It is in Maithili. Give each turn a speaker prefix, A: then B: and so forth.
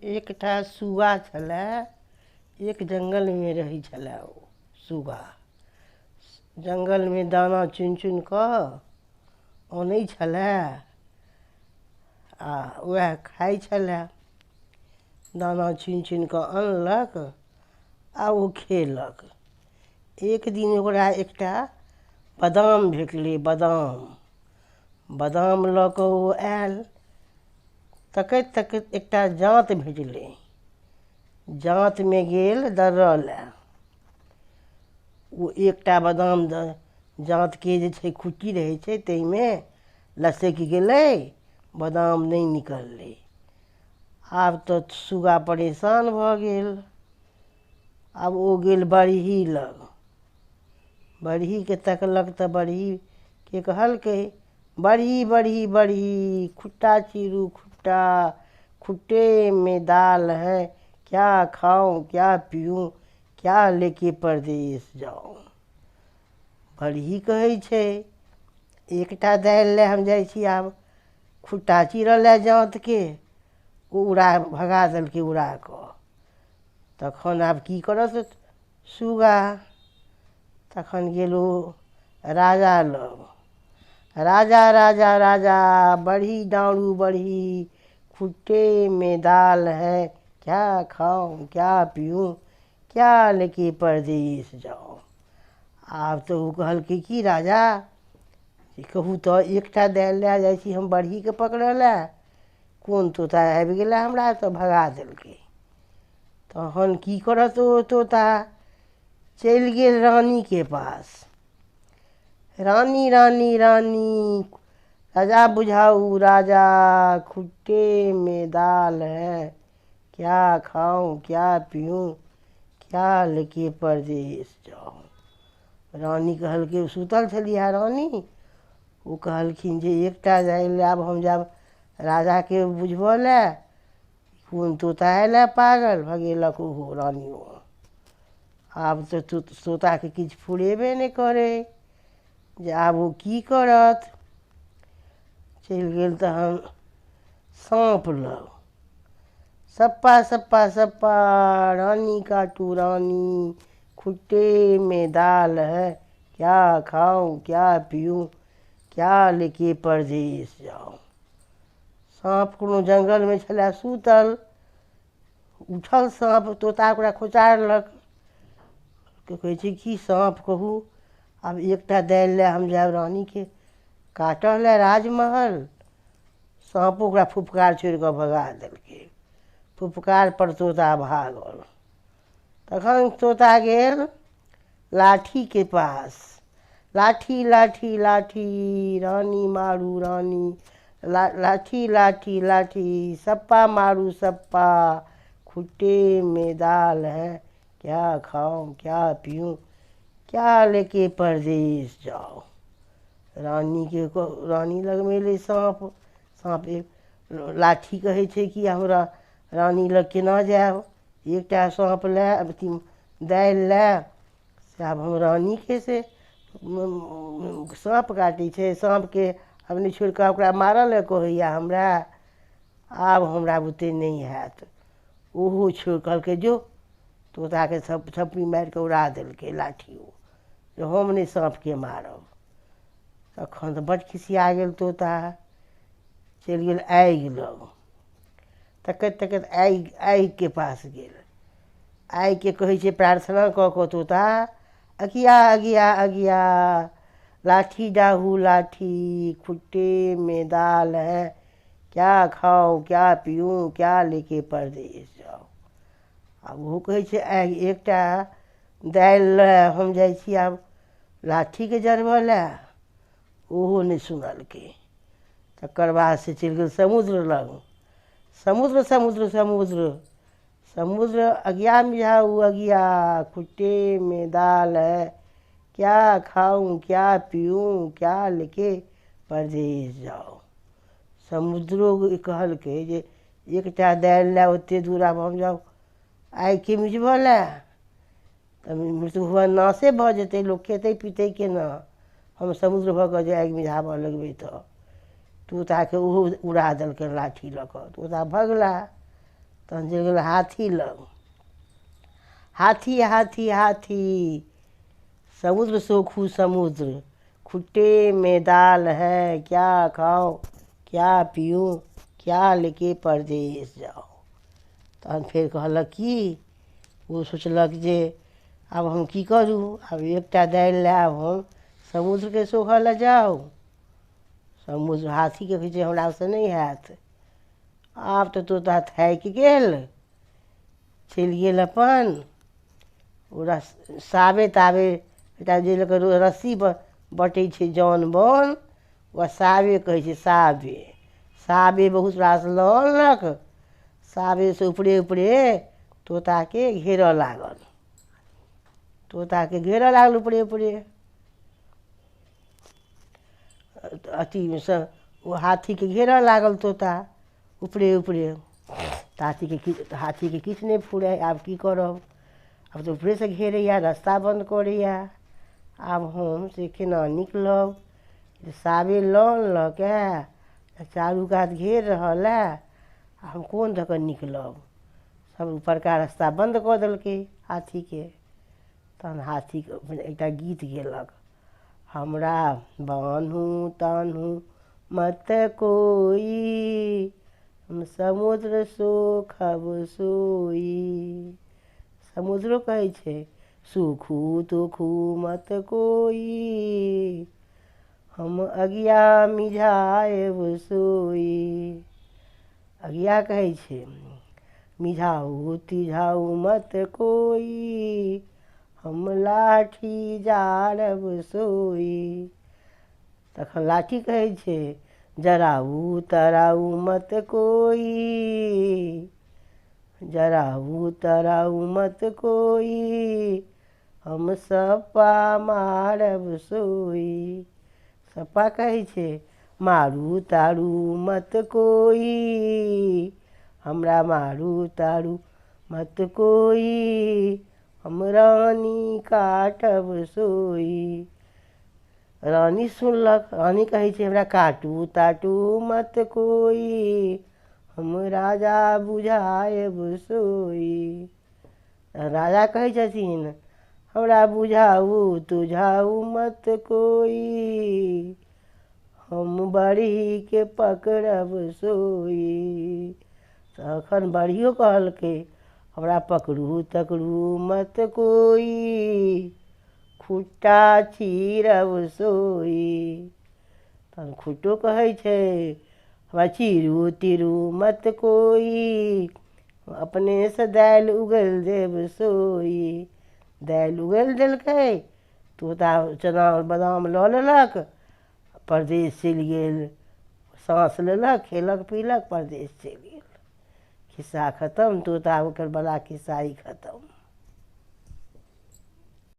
A: एकटा सुगा छलै। एक जंगलमे रहै छलै ओ सुगा। जंगलमे दाना चुनि चुनि कऽ अनै छलै आ वएह खाइ छलै। दाना चुनि चुनि कऽ अनलक आ ओ खेलक। एक दिन ओकरा एकटा बादाम भेटलै। बादाम लऽ कऽ ओ आयल। तकैत तकैत एकटा जाँत भेटलै। जाँतमे गेल दर्रऽ लए। ओ एकटा बादाम जाँतके जे छै खुट्टी रहै छै ताहिमे लसकि गेलै। बादाम नहि निकललै। आब तऽ सुगा परेशान भऽ गेल। आब ओ गेल बड़ही लग। बड़हीके तकलक तऽ बड़हीके कहलकै, बड़ही बड़ही बड़ही, खुट्टा चीरू खुट्टा, खुट्टे में दाल है, क्या खाऊं क्या पीऊँ, क्या लेके परदेस जाऊँ। बड़ही कहै छै, एकटा दालि लए हम जाइ छी आब खुट्टा चीरऽ लए जाँतके। ओ भगा देलकै उड़ा कऽ। तखन आब की करत सुगा। तखन गेल ओ राजा लग। राजा राजा राजा, बड़ही डाँड़ू बड़ही, खुट्टे में दाल है, क्या खाऊं क्या पीऊँ, क्या लेके परदेस जाऊँ। आब तऽ ओ कहलकै कि राजा, कहू तऽ एकटा दालि लए जाइ छी हम बड़हीके पकड़ऽ लए, कोन तोता आबि गेलै हमरा तऽ भगा देलकै। तहन की करत ओ तोता। चलि गेल रानीके पास। रानी रानी रानी, राजा बुझाऊ राजा, खुट्टे में दाल है, क्या खाऊं क्या पीऊँ, क्या लेके परदेस जाऊँ। रानी कहलकै, सुतल छलियै रानी। ओ कहलखिन जे एकटा दालि आब हम जायब राजाके बुझबऽ लए, कोन तोता अयलै पागल, भगेलक ओहो रानियो। आब तऽ तोताके किछु फुरेबे नहि करै जे आब ओ की करत। चलि गेल तहन साँप लग। सप्पा सप्पा सप्पा, रानी काटू रानी, खुट्टे में दाल है, क्या खाऊं क्या पीऊँ, क्या लेके परदेस जाऊँ। साँप कोनो जंगलमे छलए सूतल। उठल साँप, तोता ओकरा खोचारलक। कहै छै कि साँप कहू, आब एकटा दालि लए हम जायब रानीके काटऽ लए राजमहल। साँपो ओकरा फुफकार छोड़ि कऽ भगा देलकै। फुफकार पर तोता भागल। तखन तोता गेल लाठीके पास। लाठी लाठी लाठी, रानी मारू रानी, लाठी लाठी लाठी, सप्पा मारू सप्पा, खुट्टे में दाल है, क्या खाऊं क्या पीऊँ, क्या लेके परदेस जाऊँ। रानी लगमे एलै साँप। साँप लाठी कहै छै कि हमरा रानी लग केना जायब। एकटा साँप लए दालि लए से आब हम रानीके से साँप काटै छै। साँपके अपने छोड़ि कऽ ओकरा मारऽ लए कहैया हमरा। आब हमरा बुते नहि हैत। ओहो कहलकै जो, तोताके थप्पी मारि कऽ उड़ा देलकै लाठी ओ, जे हम नहि साँपके मारब। तखन तऽ बड्ड खिसिया गेल तोता। चलि गेल आगि लग। तकैत तकैत आगिके पास गेल। आगिके कहै छै प्रार्थना कऽ कऽ तोता, अगिया अगिया अगिया, लाठी डाहू लाठी, खुट्टे में दाल है, क्या खाऊं क्या पीऊँ, क्या लेके परदेस जाऊँ। आब ओहो कहै छै आगि, एकटा दालि लए हम जाइ छी आब लाठीके जरबऽ लए। ओहो नहि सुनलकै। तकर बाद से चलि गेल समुद्र लग। समुद्र समुद्र समुद्र, समुद्र अगिया मिझाऊ अगिया, खुट्टे में दाल है, क्या खाऊं क्या पीऊँ, क्या लेके परदेस जाऊँ। समुद्रो कहलकै जे एकटा दालि लए ओतेक दूर आब हम जाउ आगिके मिझबऽ लए, तऽ मृत्यु नाशे भऽ जेतै। लोक खेतै पीतै केना। हम समुद्र भऽ कऽ जे आगि मिझाबऽ लगबै तऽ। तोताके ओहो उड़ा देलकै लाठी लऽ कऽ। तोता भगला। तहन चलि गेल हाथी लग। हाथी हाथी हाथी समुद्र सोखू समुद्र, खुट्टे में दाल है, क्या खाओ क्या पीऊँ, क्या लेके परदेश जाओ। तहन फेर कहलक कि ओ सोचलक जे आब हम की करू, आब एकटा दालि लायब हम समुद्रके सोखऽ लए जाउ। समुद्र हाथीके कहै छै हमरासँ नहि हैत, आब तऽ तोता थाकि गेल, चलि गेल अपन ओकरा साबे ताबे एकटा जे लऽ कऽ रस्सी बटै छै जौन बोन, ओकरा साबे कहै छै, साबे साबे बहुत रास लऽ अनलक। साबेसँ ऊपरे ऊपरे तोताके घेरऽ लागल, तोताके घेरऽ लागल ऊपरे ऊपरे। अथीसँ ओ हाथीके घेरऽ लागल तोता ऊपरे ऊपरे। हाथीके किछु नहि फुराय, आब की करब, आब तऽ ऊपरेसँ घेरैया, रास्ता बन्द करैया, आब हम से केना निकलब। साबे लऽ अनलक चारू कात घेर रहल हम कोन दऽ कऽ निकलब। सब ऊपरका रास्ता बन्द कऽ देलकै हाथीके। तहन हाथी एकटा गीत गेलक, हमरा बान्हू तान्हू मत कोई, हम समुद्र सोखब सोई। समुद्रो कहै छै सूखू तोखू मत कोई, हम अगिया मिझायब सोई। अगिया कहै छै मिझाऊ तिझाऊ मत कोई, हम लाठी जारब सोई। तखन लाठी कहै छै जराऊ तराऊ मत कोई, जराऊ तराऊ मत कोई, हम सप्पा मारब सोई। सप्पा कहै छै मारू तारू मत कोई, हमरा मारू तारू मत कोई, हम रानी काटब सोई। रानी सुनलक, रानी कहै छै हमरा काटू ताटू मत कोई, हम राजा बुझायब सोई। राजा कहै छथिन हमरा बुझाऊ तुझाऊ मत कोई, हम बढ़ीके पकड़ब सोई। तखन बढ़ियो कहलकै हमरा पकड़ू तकड़ू मत कोई, खुट्टा चीरब सोई। तहन खुट्टो कहै छै हमरा चीरू तीरू मत कोई, अपनेसँ दालि उगलि देब सोई। दालि उगलि देलकै, तोता चना बादाम लऽ लेलक, परदेश चलि गेल, साँस लेलक खेलक पीलक परदेश चलि गेल। खिस्सा खतम, तोता ओकर बला खिस्सा ही खतम।